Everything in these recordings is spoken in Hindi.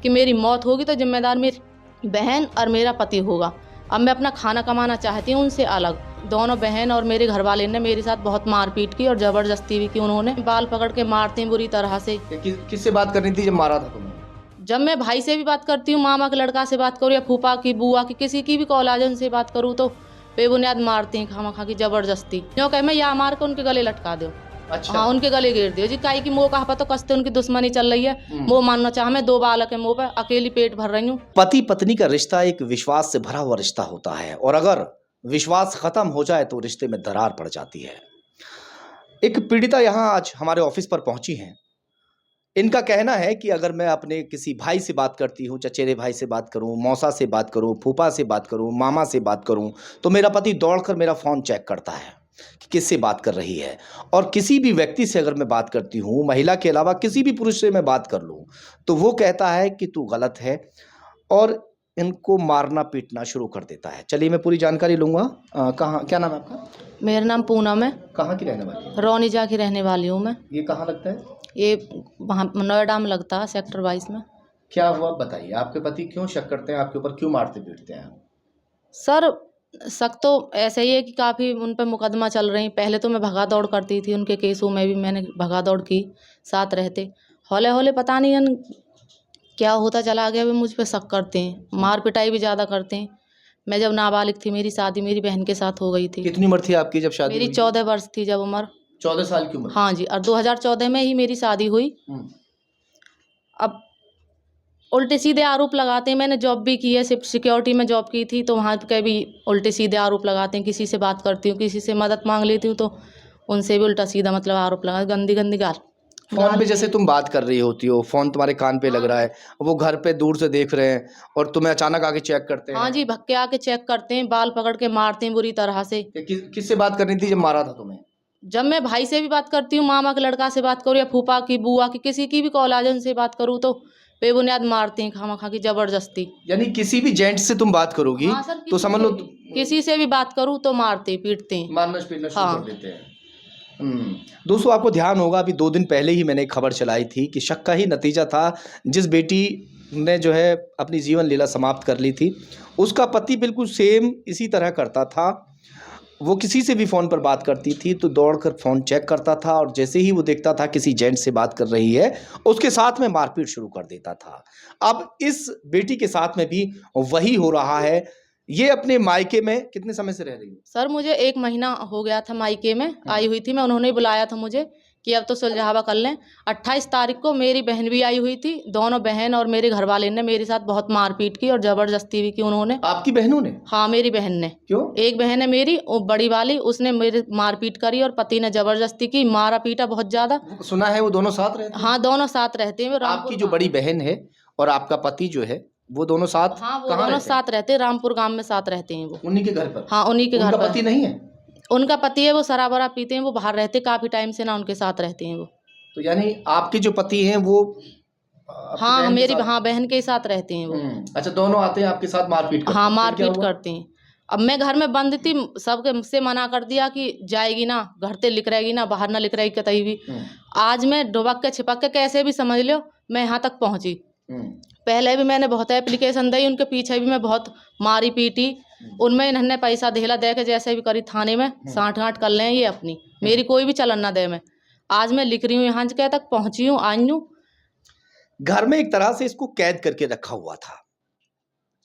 कि मेरी मौत होगी तो जिम्मेदार मेरी बहन और मेरा पति होगा। अब मैं अपना खाना कमाना चाहती हूँ उनसे अलग। दोनों बहन और मेरे घर वाले ने मेरे साथ बहुत मारपीट की और ज़बरदस्ती भी की। उन्होंने बाल पकड़ के मारते हैं बुरी तरह से। किससे बात करनी थी जब मारा था तुम्हें? जब मैं भाई से भी बात करती हूँ, मामा के लड़का से बात करूँ या फूफा की, बुआ की, किसी की भी कॉल आ जाए उनसे बात करूँ तो बेबुनियाद मारते हैं खामा की ज़बरदस्ती। जो कहे मैं या मार के उनके गले लटका दो। अच्छा। हाँ, उनके गले गिर दियो जी। काई की मोह कहा तो कसते उनकी दुश्मनी चल रही है। वो मानना चाह, मैं 2 बालक है मुँह पे, अकेली पेट भर रही हूँ। पति पत्नी का रिश्ता एक विश्वास से भरा हुआ रिश्ता होता है और अगर विश्वास खत्म हो जाए तो रिश्ते में दरार पड़ जाती है। एक पीड़िता यहाँ आज हमारे ऑफिस पर पहुंची हैं। इनका कहना है कि अगर मैं अपने किसी भाई से बात करती हूँ, चचेरे भाई से बात करूँ, मौसा से बात करूँ, फूफा से बात करूँ, मामा से बात करूँ, तो मेरा पति दौड़कर मेरा फ़ोन चेक करता है कि किससे बात कर रही है। और किसी भी व्यक्ति से अगर मैं बात करती हूँ, महिला के अलावा किसी भी पुरुष से मैं बात कर लूँ, तो वो कहता है कि तू गलत है और इनको मारना पीटना शुरू कर देता है। चलिए मैं पूरी जानकारी लूँगा। कहाँ, क्या नाम है आपका? मेरा नाम पूनम है। कहाँ की रहने वाली है? रौनीजा की रहने वाली हूँ मैं। ये कहाँ लगता है? ये वहाँ नोएडा में लगता है, सेक्टर 22 में। क्या हुआ बताइए, आपके पति क्यों शक करते हैं आपके ऊपर, क्यों मारते पीटते हैं? सर, शक तो ऐसे ही है कि काफ़ी उन पर मुकदमा चल रही। पहले तो मैं भगा दौड़ करती थी, उनके केसों में भी मैंने भगा दौड़ की साथ रहते। हौले हौले पता नहीं क्या होता चला गया, वे मुझ पर शक करते हैं, मार पिटाई भी ज़्यादा करते हैं। मैं जब नाबालिग थी, मेरी शादी मेरी बहन के साथ हो गई थी। कितनी उम्र थी आपकी जब शादी मेरी हुई? 14 वर्ष थी जब उम्र। 14 साल की उम्र? हाँ जी, और 2014 में ही मेरी शादी हुई। अब उल्टे सीधे आरोप लगाते हैं। मैंने जॉब भी की है, सिक्योरिटी में जॉब की थी, तो वहाँ के भी उल्टे सीधे आरोप लगाते हैं। किसी से बात करती हूँ, किसी से मदद मांग लेती हूँ तो उनसे भी उल्टा सीधा मतलब आरोप लगा, गंदी गंदी गाल। फोन पे जैसे तुम बात कर रही होती हो, फोन तुम्हारे कान पे लग रहा है, वो घर पे दूर से देख रहे हैं और तुम्हें अचानक आके चेक करते हैं। हाँ जी, भक्के आके चेक करते हैं, बाल पकड़ के मारते हैं बुरी तरह से। किससे बात करनी थी जब मारा था तुम्हें? जब मैं भाई से भी बात करती हूँ, मामा के लड़का से बात करूँ या फूफा की, बुआ की, किसी की भी कॉल आ जाए उनसे बात करूँ तो बेबुनियाद मारते हैं खामा की ज़बरदस्ती। यानी किसी भी जेंट से तुम बात करोगी? हाँ सर, तो समझ लो किसी से भी बात करूँ तो मारते पीटते हैं, मारना पीटना शुरू कर देते हैं। दोस्तों, आपको ध्यान होगा अभी 2 दिन पहले ही मैंने एक खबर चलाई थी कि शक का ही नतीजा था। जिस बेटी ने जो है अपनी जीवन लीला समाप्त कर ली थी, उसका पति बिल्कुल सेम इसी तरह करता था। वो किसी से भी फ़ोन पर बात करती थी तो दौड़कर फ़ोन चेक करता था और जैसे ही वो देखता था किसी जेंट से बात कर रही है, उसके साथ में मारपीट शुरू कर देता था। अब इस बेटी के साथ में भी वही हो रहा है। ये अपने मायके में कितने समय से रह रही है? सर, मुझे 1 महीना हो गया था मायके में आई हुई थी मैं। उन्होंने ही बुलाया था मुझे कि अब तो सुलझावा कर लें। 28 तारीख को मेरी बहन भी आई हुई थी। दोनों बहन और मेरे घर वाले ने मेरे साथ बहुत मारपीट की और ज़बरदस्ती भी की उन्होंने। आपकी बहनों ने? हाँ, मेरी बहन ने। क्यों? एक बहन है मेरी, वो बड़ी वाली, उसने मेरे मारपीट करी और पति ने ज़बरदस्ती की, मारा पीटा बहुत ज़्यादा। सुना है वो दोनों साथ रहते हैं? हाँ, दोनों साथ रहते हैं। आपकी जो बड़ी बहन है और आपका पति जो है, वो दोनों साथ? हाँ, वो दोनों साथ रहते हैं, रामपुर गांव में साथ रहते हैं वो। उन्हीं के घर पर? हाँ, उन्हीं के घर पर। उनका पति नहीं है? उनका पति है, वो शराब वराब पीते हैं, वो बाहर रहते काफ़ी टाइम से ना, उनके साथ रहते हैं वो। तो यानी आपके जो पति हैं वो हाँ, मेरी बहन के साथ रहते हैं वो। अच्छा, दोनों आते हैं आपके साथ मारपीट करते हैं? हाँ, मारपीट करते हैं। अब मैं घर में बंद थी, सबके मुझसे मना कर दिया कि जाएगी ना, घर से लिख रहेगी ना, बाहर ना लिख रहेगी कतई भी। आज मैं डुबक के छिपक के कैसे भी समझ लो मैं यहाँ तक पहुँची। पहले भी मैंने बहुत एप्लीकेशन दी, उनके पीछे भी मैं बहुत मारी पीटी। उनमें इन्होंने पैसा धेला दे के जैसे भी करी थाने में साठ गांठ कर लें ये अपनी, मेरी कोई भी चलन ना दे। मैं आज मैं लिख रही हूँ, यहाँ तक पहुँची हूँ, आई हूँ। घर में एक तरह से इसको कैद करके रखा हुआ था।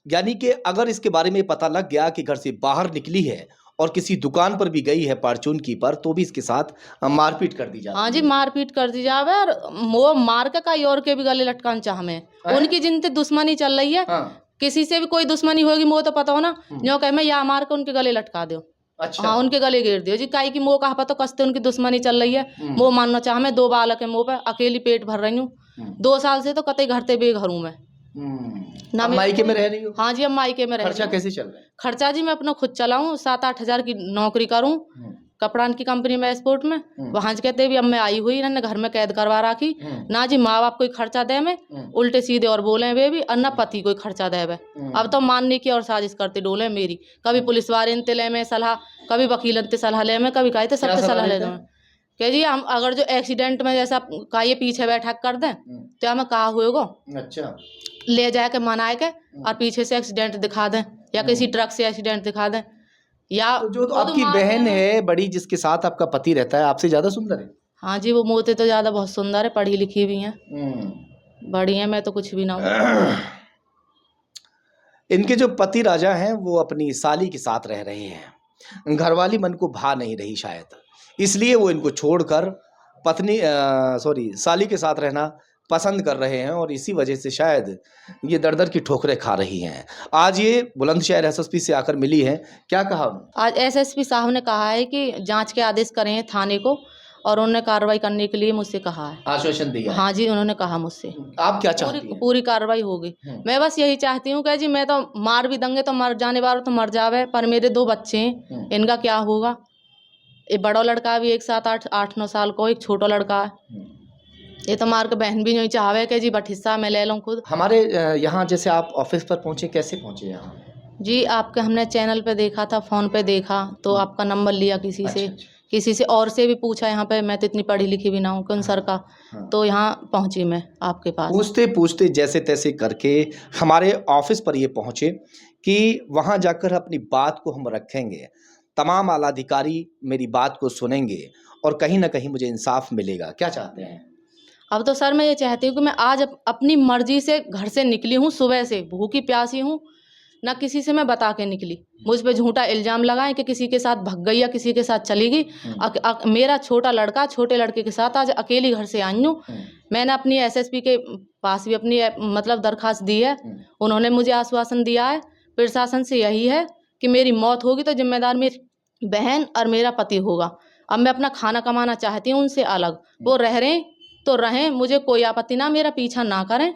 यानी कि अगर इसके बारे में पता लग गया कि घर से बाहर निकली है और किसी दुकान पर भी गई है परचून की पर, तो भी इसके साथ मारपीट कर दी जाती है। हाँ जी, मारपीट कर दी जावे और वो मार के कई और के भी गले लटकान चाह में। उनकी जिनसे दुश्मनी चल रही है। किसी से भी कोई दुश्मनी होगी वो तो पता हो ना, जो कहे मैं या मार के उनके गले लटका दो। अच्छा। हाँ, उनके गले गिर दियो जी। काई की मोह कहा तो कसते उनकी दुश्मनी चल रही है। वो मानना चाह, मैं 2 बालक है मुँह पे, अकेली पेट भर रही हूँ। 2 साल से तो कतई घर से बेघर हूँ मैं। अब मायके में रह रही हो? हाँ जी, अब मायके में रह रही हूँ। खर्चा कैसे चल रहा है? खर्चा जी मैं अपना खुद चलाऊँ, 7-8 हज़ार की नौकरी करूँ कपड़ान की कंपनी में, एक्सपोर्ट में। वहाँ से कहते भी अब मैं आई हुई, इन्होंने घर में कैद करवा रखी ना जी। माँ बाप कोई खर्चा दे में, उल्टे सीधे और बोले वे भी, और न पति कोई खर्चा दे वे। अब तो मानने की और साजिश करते डोले मेरी। कभी पुलिस वाले इंते ले में सलाह, कभी वकील इंते सलाह ले में, कभी कहते सबसे सलाह ले में। कह जी हम अगर जो एक्सीडेंट में जैसा का ये पीछे बैठा कर दें तो हमें कहा हुएगो अच्छा। ले जाए के मनाए के और पीछे से एक्सीडेंट दिखा दें या किसी ट्रक से एक्सीडेंट दिखा दें या तो जो तो आपकी बहन है बड़ी जिसके साथ आपका पति रहता है आपसे ज्यादा सुंदर है? हाँ जी वो मोते तो ज्यादा बहुत सुंदर है, पढ़ी लिखी भी हैं, बड़ी हैं, मैं तो कुछ भी ना हूँ। इनके जो पति राजा हैं वो अपनी साली के साथ रह रहे हैं, घरवाली मन को भा नहीं रही शायद, इसलिए वो इनको छोड़कर साली के साथ रहना पसंद कर रहे हैं और इसी वजह से शायद ये दर-दर की ठोकरें खा रही हैं। आज ये बुलंदशहर एसएसपी से आकर मिली हैं, क्या कहा? आज एसएसपी साहब ने कहा है कि जांच के आदेश करे हैं थाने को और उन्होंने कार्रवाई करने के लिए मुझसे कहा है, आश्वासन दिया? हाँ जी उन्होंने कहा मुझसे। आप क्या चाहती हैं? पूरी कार्रवाई होगी। मैं बस यही चाहती हूँ कि जी मैं तो मार भी देंगे तो मर जाने वाला तो मर जावे, पर मेरे 2 बच्चे हैं इनका क्या होगा? एक बड़ा लड़का भी एक 7-8-9 साल को, एक छोटा लड़का है, ये तो मार के बहन भी नहीं चाहवे कि जी बट हिस्सा मैं ले लूँ खुद। हमारे यहाँ जैसे आप ऑफिस पर पहुँचे, कैसे पहुँचे यहाँ? जी आपके हमने चैनल पे देखा था, फ़ोन पे देखा तो आपका नंबर लिया किसी से और से भी पूछा, यहाँ पे मैं तो इतनी पढ़ी लिखी भी ना हूँ कौन सर का, तो यहाँ पहुँची मैं आपके पास। पूछते पूछते जैसे तैसे करके हमारे ऑफिस पर ये पहुँचे कि वहाँ जाकर अपनी बात को हम रखेंगे, तमाम आला अधिकारी मेरी बात को सुनेंगे और कहीं ना कहीं मुझे इंसाफ मिलेगा। क्या चाहते हैं? अब तो सर मैं ये चाहती हूँ कि मैं आज अपनी मर्जी से घर से निकली हूँ, सुबह से भूखी प्यासी हूँ, ना किसी से मैं बता के निकली, मुझ पे झूठा इल्जाम लगाएं कि किसी के साथ भग गई या किसी के साथ चली गई। मेरा छोटा लड़का छोटे लड़के के साथ आज अकेली घर से आई हूँ। मैंने अपनी एसएसपी के पास भी अपनी मतलब दरखास्त दी है, उन्होंने मुझे आश्वासन दिया है प्रशासन से यही है कि मेरी मौत होगी तो जिम्मेदार मेरी बहन और मेरा पति होगा। अब मैं अपना खाना कमाना चाहती हूँ उनसे अलग, वो रह रहे तो रहें, मुझे कोई आपत्ति ना, मेरा पीछा ना करें,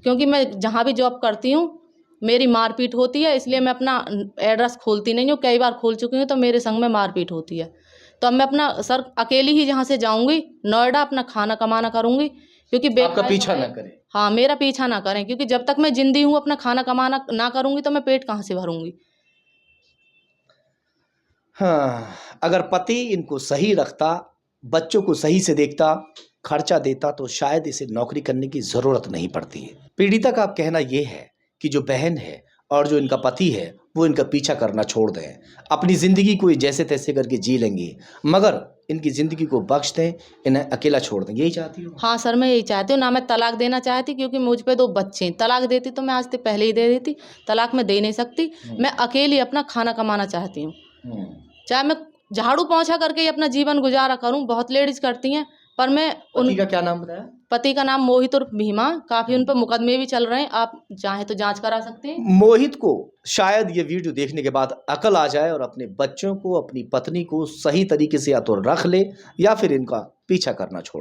क्योंकि मैं जहाँ भी जॉब करती हूँ मेरी मारपीट होती है, इसलिए मैं अपना एड्रेस खोलती नहीं हूँ, कई बार खोल चुकी हूँ तो मेरे संग में मारपीट होती है। तो अब मैं अपना सर अकेली ही जहाँ से जाऊँगी नोएडा अपना खाना कमाना करूँगी, क्योंकि आपका पीछा ना करें। हाँ मेरा पीछा ना करें, क्योंकि जब तक मैं जिंदी हूँ अपना खाना कमाना ना करूँगी तो मैं पेट कहाँ से भरूँगी। हाँ, अगर पति इनको सही रखता, बच्चों को सही से देखता, खर्चा देता तो शायद इसे नौकरी करने की ज़रूरत नहीं पड़ती है। पीड़िता का अब कहना यह है कि जो बहन है और जो इनका पति है वो इनका पीछा करना छोड़ दें, अपनी ज़िंदगी को जैसे तैसे करके जी लेंगे, मगर इनकी ज़िंदगी को बख्श दें, इन्हें अकेला छोड़ दें। यही चाहती हूँ? हाँ सर मैं यही चाहती हूँ, ना मैं तलाक देना चाहती, क्योंकि मुझ पे 2 बच्चे हैं, तलाक देती तो मैं आज तक पहले ही दे देती, तलाक मैं दे नहीं सकती। मैं अकेली अपना खाना कमाना चाहती हूँ, चाहे मैं झाड़ू पोंछा करके ही अपना जीवन गुजारा करूँ, बहुत लेडीज करती हैं, पर मैं पति का क्या नाम बताया? पति का नाम मोहित उर्फ भीमा, काफी उन पर मुकदमे भी चल रहे हैं, आप चाहें तो जांच करा सकते हैं। मोहित को शायद ये वीडियो देखने के बाद अकल आ जाए और अपने बच्चों को, अपनी पत्नी को सही तरीके से या तो रख ले या फिर इनका पीछा करना छोड़।